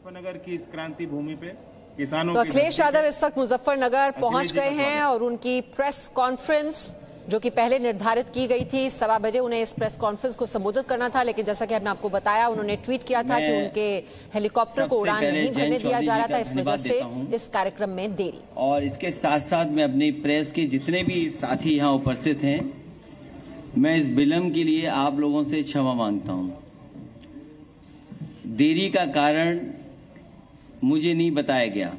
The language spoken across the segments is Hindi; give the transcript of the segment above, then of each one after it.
मुजफ्फरनगर की इस क्रांति भूमि पे किसानों तो अखिलेश यादव इस वक्त मुजफ्फरनगर पहुंच गए हैं और उनकी प्रेस कॉन्फ्रेंस जो कि पहले निर्धारित की गई थी 1:15 बजे उन्हें इस प्रेस कॉन्फ्रेंस को संबोधित करना था, लेकिन जैसा कि हमने आपको बताया उन्होंने ट्वीट किया था कि उनके हेलीकॉप्टर को उड़ान नहीं भरने दिया जा रहा था, इस वजह से इस कार्यक्रम में देरी। और इसके साथ साथ मैं अपनी प्रेस के जितने भी साथी यहाँ उपस्थित हैं, मैं इस विलंब के लिए आप लोगों से क्षमा मांगता हूँ। देरी का कारण मुझे नहीं बताया गया।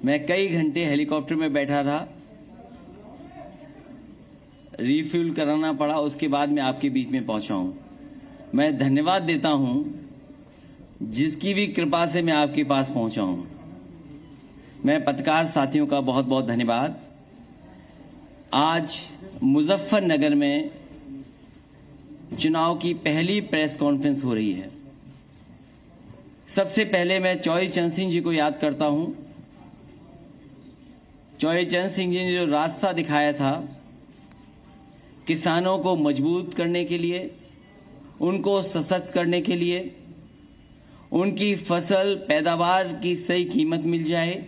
मैं कई घंटे हेलीकॉप्टर में बैठा था, रिफ्यूल कराना पड़ा, उसके बाद मैं आपके बीच में पहुंचा हूं। मैं धन्यवाद देता हूं जिसकी भी कृपा से मैं आपके पास पहुंचा हूं। मैं पत्रकार साथियों का बहुत बहुत धन्यवाद। आज मुजफ्फरनगर में चुनाव की पहली प्रेस कॉन्फ्रेंस हो रही है। सबसे पहले मैं चौधरी चरण सिंह जी को याद करता हूं। चौधरी चरण सिंह जी ने जो रास्ता दिखाया था किसानों को मजबूत करने के लिए, उनको सशक्त करने के लिए, उनकी फसल पैदावार की सही कीमत मिल जाए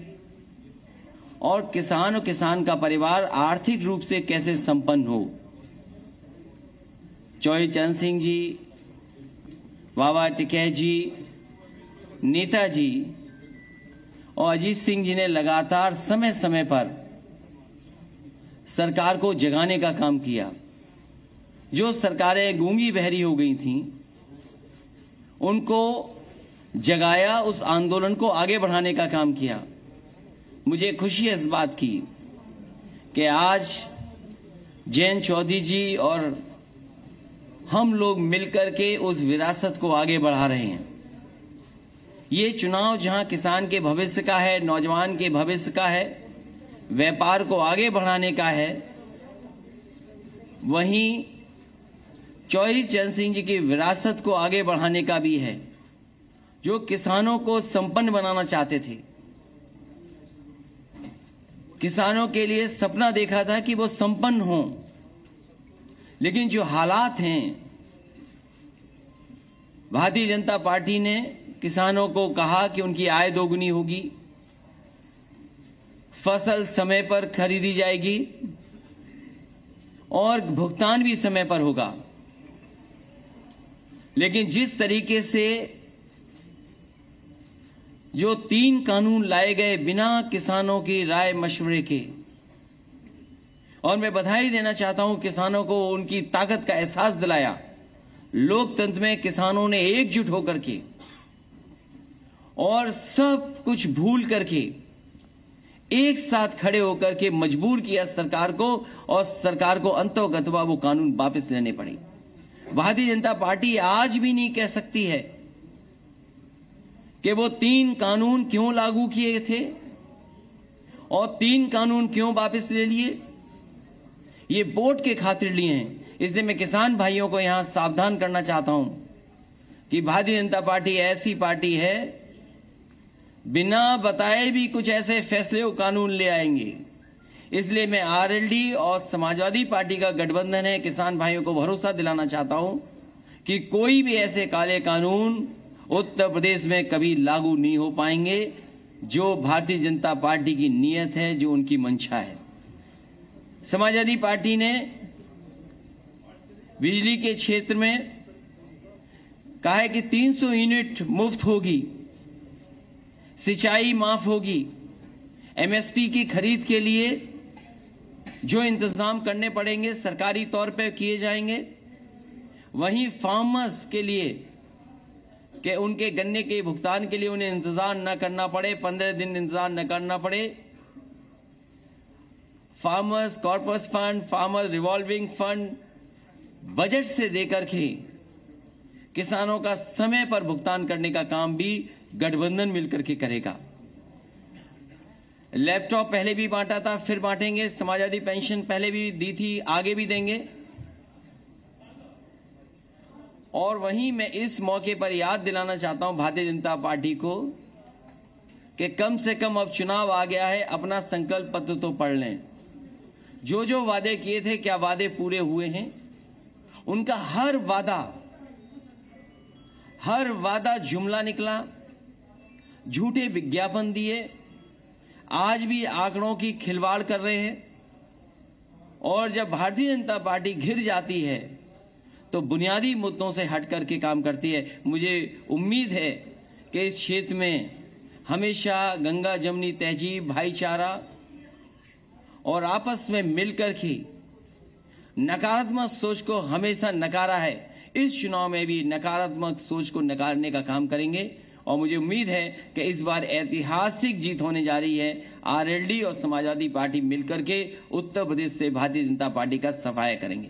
और किसान का परिवार आर्थिक रूप से कैसे संपन्न हो। चौधरी चरण सिंह जी, बाबा टिकैत जी, नेताजी और अजीत सिंह जी ने लगातार समय समय पर सरकार को जगाने का काम किया। जो सरकारें गूंगी बहरी हो गई थीं, उनको जगाया, उस आंदोलन को आगे बढ़ाने का काम किया। मुझे खुशी है इस बात की कि आज जयंत चौधरी जी और हम लोग मिलकर के उस विरासत को आगे बढ़ा रहे हैं। ये चुनाव जहां किसान के भविष्य का है, नौजवान के भविष्य का है, व्यापार को आगे बढ़ाने का है, वहीं चौधरी चरण सिंह जी की विरासत को आगे बढ़ाने का भी है, जो किसानों को संपन्न बनाना चाहते थे। किसानों के लिए सपना देखा था कि वो संपन्न हों, लेकिन जो हालात हैं, भारतीय जनता पार्टी ने किसानों को कहा कि उनकी आय दोगुनी होगी, फसल समय पर खरीदी जाएगी और भुगतान भी समय पर होगा। लेकिन जिस तरीके से जो 3 कानून लाए गए बिना किसानों की राय मशवरे के, और मैं बधाई देना चाहता हूं किसानों को, उनकी ताकत का एहसास दिलाया। लोकतंत्र में किसानों ने एकजुट होकर के और सब कुछ भूल करके एक साथ खड़े होकर के मजबूर किया सरकार को, और सरकार को अंततः वो कानून वापस लेने पड़े। भारतीय जनता पार्टी आज भी नहीं कह सकती है कि वो 3 कानून क्यों लागू किए थे और 3 कानून क्यों वापस ले लिए। ये वोट के खातिर लिए हैं। इसलिए मैं किसान भाइयों को यहां सावधान करना चाहता हूं कि भारतीय जनता पार्टी ऐसी पार्टी है, बिना बताए भी कुछ ऐसे फैसले और कानून ले आएंगे। इसलिए मैं आरएलडी और समाजवादी पार्टी का गठबंधन है, किसान भाइयों को भरोसा दिलाना चाहता हूं कि कोई भी ऐसे काले कानून उत्तर प्रदेश में कभी लागू नहीं हो पाएंगे। जो भारतीय जनता पार्टी की नीयत है, जो उनकी मंशा है। समाजवादी पार्टी ने बिजली के क्षेत्र में कहा है कि 300 यूनिट मुफ्त होगी, सिंचाई माफ होगी, एमएसपी की खरीद के लिए जो इंतजाम करने पड़ेंगे सरकारी तौर पर किए जाएंगे। वहीं फार्मर्स के लिए कि उनके गन्ने के भुगतान के लिए उन्हें इंतजार न करना पड़े, 15 दिन इंतजार न करना पड़े। Farmers corpus fund, farmers revolving fund budget से देकर के किसानों का समय पर भुगतान करने का काम भी गठबंधन मिलकर के करेगा। लैपटॉप पहले भी बांटा था, फिर बांटेंगे। समाजवादी पेंशन पहले भी दी थी, आगे भी देंगे। और वहीं मैं इस मौके पर याद दिलाना चाहता हूं भारतीय जनता पार्टी को कि कम से कम अब चुनाव आ गया है, अपना संकल्प पत्र तो पढ़ लें। जो जो वादे किए थे, क्या वादे पूरे हुए हैं? उनका हर वादा जुमला निकला, झूठे विज्ञापन दिए, आज भी आंकड़ों की खिलवाड़ कर रहे हैं। और जब भारतीय जनता पार्टी घिर जाती है तो बुनियादी मुद्दों से हट करके काम करती है। मुझे उम्मीद है कि इस क्षेत्र में हमेशा गंगा जमुनी तहजीब, भाईचारा और आपस में मिलकर के नकारात्मक सोच को हमेशा नकारा है, इस चुनाव में भी नकारात्मक सोच को नकारने का काम करेंगे। और मुझे उम्मीद है कि इस बार ऐतिहासिक जीत होने जा रही है। आरएलडी और समाजवादी पार्टी मिलकर के उत्तर प्रदेश से भारतीय जनता पार्टी का सफाया करेंगे।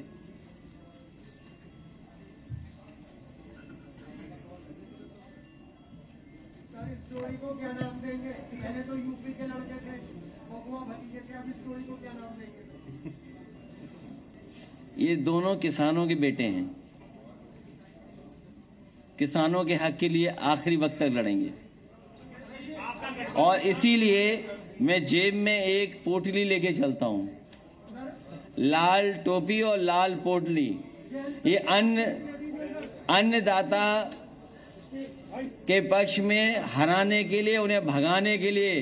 सर, इस स्टोरी को क्या नाम देंगे? पहले तो यूपी के लड़के थे, महुआ भतीजे थे, अब इस स्टोरी को क्या नाम देंगे? ये दोनों किसानों के बेटे हैं, किसानों के हक के लिए आखिरी वक्त तक लड़ेंगे। और इसीलिए मैं जेब में एक पोटली लेके चलता हूं, लाल टोपी और लाल पोटली। ये अन्नदाता के पक्ष में हराने के लिए, उन्हें भगाने के लिए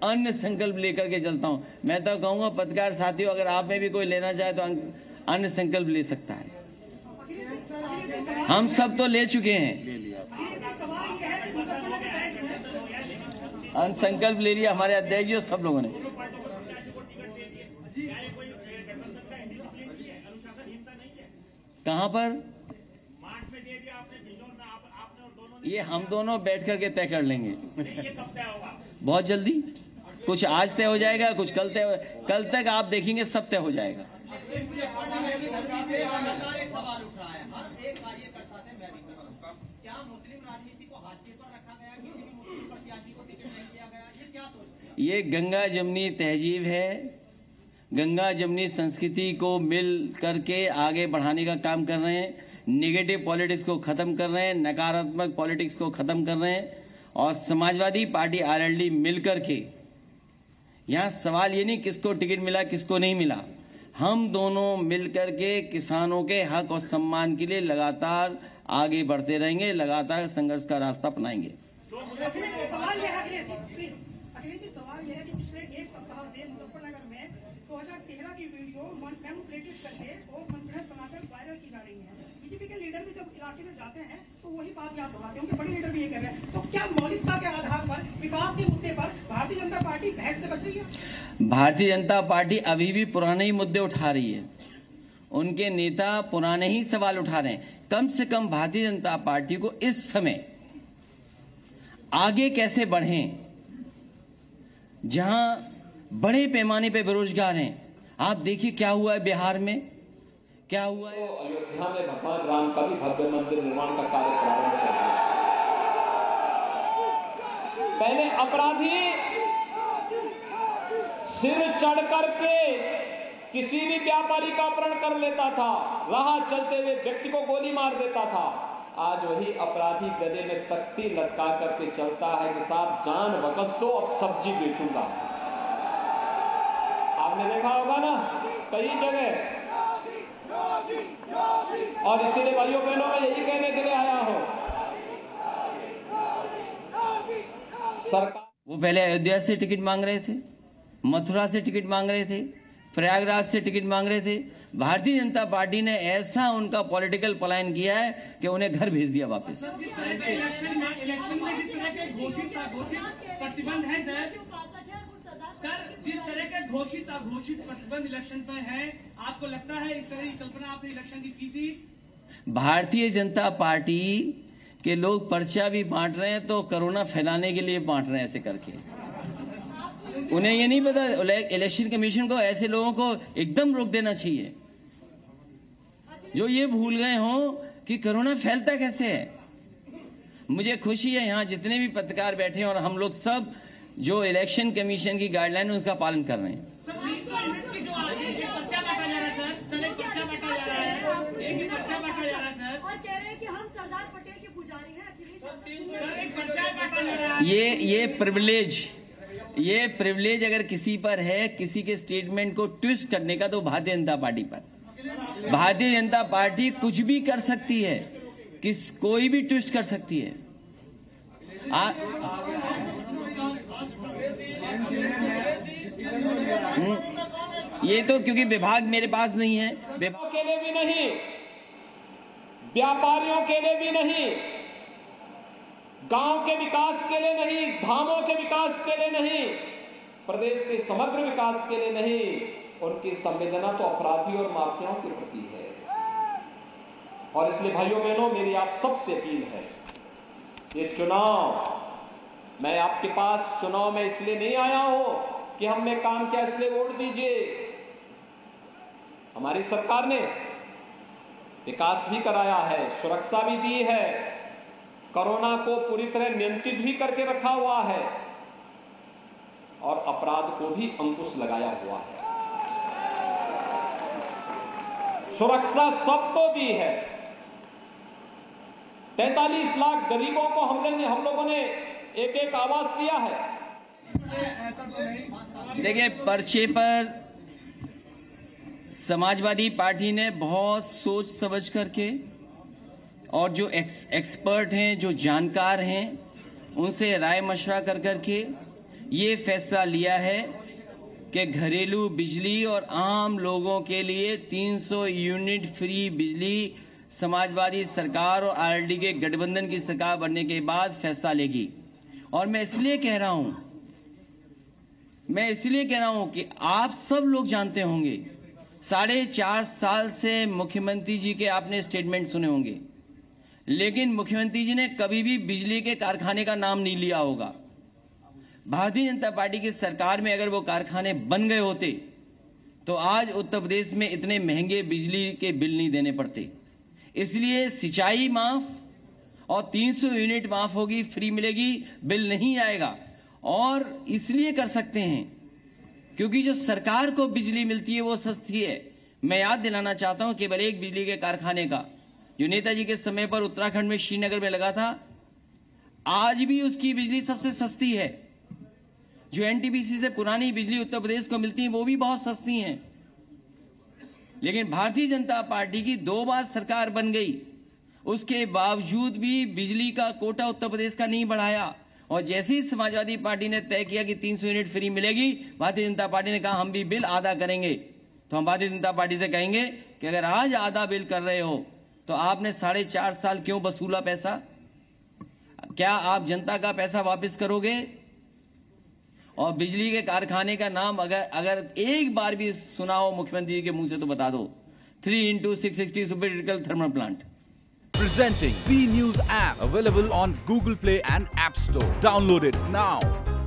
अन्न संकल्प लेकर के चलता हूं। मैं तो कहूंगा पत्रकार साथियों, अगर आप में भी कोई लेना चाहे तो अन्न संकल्प ले सकता है। हम सब तो ले चुके हैं, अन्न संकल्प ले लिया हमारे अध्यक्ष जी और सब लोगों ने। कहां पर? ये हम दोनों बैठ करके तय कर लेंगे। बहुत जल्दी, कुछ आज तय हो जाएगा, कुछ कल तय, कल तक आप देखेंगे सब तय हो जाएगा। सवाल उठ रहा है, हर एक कार्यकर्ता से मैं भी करूंगा, क्या मुस्लिम राजनीति को हाशिए पर रखा गया, किसी भी मुस्लिम प्रत्याशी को टिकट नहीं दिया गया, ये क्या सोचते हैं? ये गंगा जमुनी तहजीब है। गंगा जमुनी संस्कृति को मिल करके आगे बढ़ाने का काम कर रहे हैं। नेगेटिव पॉलिटिक्स को खत्म कर रहे हैं, नकारात्मक पॉलिटिक्स को खत्म कर रहे हैं। और समाजवादी पार्टी आरएलडी मिलकर के, यहां सवाल ये नहीं किसको टिकट मिला किसको नहीं मिला, हम दोनों मिलकर के किसानों के हक और सम्मान के लिए लगातार आगे बढ़ते रहेंगे, लगातार संघर्ष का रास्ता अपनाएंगे। सवाल यह है कि पिछले एक सप्ताह से मुजफ्फरनगर में 2013 की वीडियो मैनिपुलेटेड करके और कॉन्फिडेंस बनाकर वायरल की जा रही है। बीजेपी के लीडर भी जब इलाके में जाते हैं तो वही बात याद दोहराते हैं, उनके बड़े लीडर भी ये कह रहे हैं। तो क्या मौलिकता के आधार पर विकास के मुद्दे पर भारतीय जनता पार्टी बहस से बच रही है? भारतीय जनता पार्टी अभी भी पुराने ही मुद्दे उठा रही है। उनके नेता पुराने ही सवाल उठा रहे हैं। कम से कम भारतीय जनता पार्टी को इस समय आगे कैसे बढ़ें, जहां बड़े पैमाने पे बेरोजगार हैं। आप देखिए क्या हुआ है बिहार में, क्या हुआ है। अयोध्या में भगवान राम का भी भव्य मंदिर निर्माण का कार्य प्रारंभ कर दिया। पहले अपराधी सिर चढ़ करके किसी भी व्यापारी का अपहरण कर लेता था, राह चलते हुए व्यक्ति को गोली मार देता था। आज वही अपराधी गले में तख्ती लटका करके चलता है कि साहब जान बकस दो, अब सब्जी बेचूंगा। आपने देखा होगा ना कई जगह। और इसीलिए भाइयों बहनों में यही कहने के लिए आया हूं, सरकार। वो पहले अयोध्या से टिकट मांग रहे थे, मथुरा से टिकट मांग रहे थे, प्रयागराज से टिकट मांग रहे थे। भारतीय जनता पार्टी ने ऐसा उनका पॉलिटिकल पलायन किया है कि उन्हें घर भेज दिया वापस। इलेक्शन में जिस तरह के घोषित प्रतिबंध है सर, जिस तरह के घोषित प्रतिबंध इलेक्शन पर है, आपको लगता है इस तरह की कल्पना आपने इलेक्शन की थी? भारतीय जनता पार्टी के लोग पर्चा भी बांट रहे हैं तो कोरोना फैलाने के लिए बांट रहे हैं ऐसे करके। उन्हें ये नहीं पता इलेक्शन कमीशन को ऐसे लोगों को एकदम रोक देना चाहिए जो ये भूल गए हों कि कोरोना फैलता कैसे है। मुझे खुशी है यहाँ जितने भी पत्रकार बैठे हैं और हम लोग सब जो इलेक्शन कमीशन की गाइडलाइन है उसका पालन कर रहे हैं। ये प्रिविलेज अगर किसी पर है, किसी के स्टेटमेंट को ट्विस्ट करने का, तो भारतीय जनता पार्टी पर। भारतीय जनता पार्टी कुछ भी कर सकती है, कोई भी ट्विस्ट कर सकती है। ये तो क्योंकि विभाग मेरे पास नहीं है। विभाग के लिए भी नहीं, व्यापारियों के लिए भी नहीं, गांव के विकास के लिए नहीं, धामों के विकास के लिए नहीं, प्रदेश के समग्र विकास के लिए नहीं, उनकी संवेदना तो अपराधी और माफियाओं के प्रति है। और इसलिए भाइयों बहनों, मेरी आप सबसे अपील है, ये चुनाव, मैं आपके पास चुनाव में इसलिए नहीं आया हूं कि हमने काम किया इसलिए वोट दीजिए। हमारी सरकार ने विकास भी कराया है, सुरक्षा भी दी है, कोरोना को पूरी तरह नियंत्रित भी करके रखा हुआ है और अपराध को भी अंकुश लगाया हुआ है। सुरक्षा सबको दी है। 43 लाख गरीबों को हम लोगों ने एक आवास दिया है। देखिए, पर्चे पर समाजवादी पार्टी ने बहुत सोच समझ करके और जो एक्सपर्ट हैं, जो जानकार हैं, उनसे राय मशवरा कर करके ये फैसला लिया है कि घरेलू बिजली और आम लोगों के लिए 300 यूनिट फ्री बिजली समाजवादी सरकार और आरएलडी के गठबंधन की सरकार बनने के बाद फैसला लेगी। और मैं इसलिए कह रहा हूं कि आप सब लोग जानते होंगे, 4.5 साल से मुख्यमंत्री जी के आपने स्टेटमेंट सुने होंगे, लेकिन मुख्यमंत्री जी ने कभी भी बिजली के कारखाने का नाम नहीं लिया होगा। भारतीय जनता पार्टी की सरकार में अगर वो कारखाने बन गए होते तो आज उत्तर प्रदेश में इतने महंगे बिजली के बिल नहीं देने पड़ते। इसलिए सिंचाई माफ और 300 यूनिट माफ होगी, फ्री मिलेगी, बिल नहीं आएगा। और इसलिए कर सकते हैं क्योंकि जो सरकार को बिजली मिलती है वो सस्ती है। मैं याद दिलाना चाहता हूं केवल एक बिजली के कारखाने का जो नेताजी के समय पर उत्तराखंड में श्रीनगर में लगा था, आज भी उसकी बिजली सबसे सस्ती है। जो एनटीपीसी से पुरानी बिजली उत्तर प्रदेश को मिलती है वो भी बहुत सस्ती हैं। लेकिन भारतीय जनता पार्टी की 2 बार सरकार बन गई, उसके बावजूद भी बिजली का कोटा उत्तर प्रदेश का नहीं बढ़ाया। और जैसे ही समाजवादी पार्टी ने तय किया कि 300 यूनिट फ्री मिलेगी, भारतीय जनता पार्टी ने कहा हम भी बिल आधा करेंगे। तो हम भारतीय जनता पार्टी से कहेंगे कि अगर आज आधा बिल कर रहे हो तो आपने 4.5 साल क्यों वसूला पैसा? क्या आप जनता का पैसा वापस करोगे? और बिजली के कारखाने का नाम अगर एक बार भी सुना हो मुख्यमंत्री जी के मुंह से तो बता दो। 3x660 super critical thermal plant. Presenting B News app, available on Google Play and App Store. Download it now.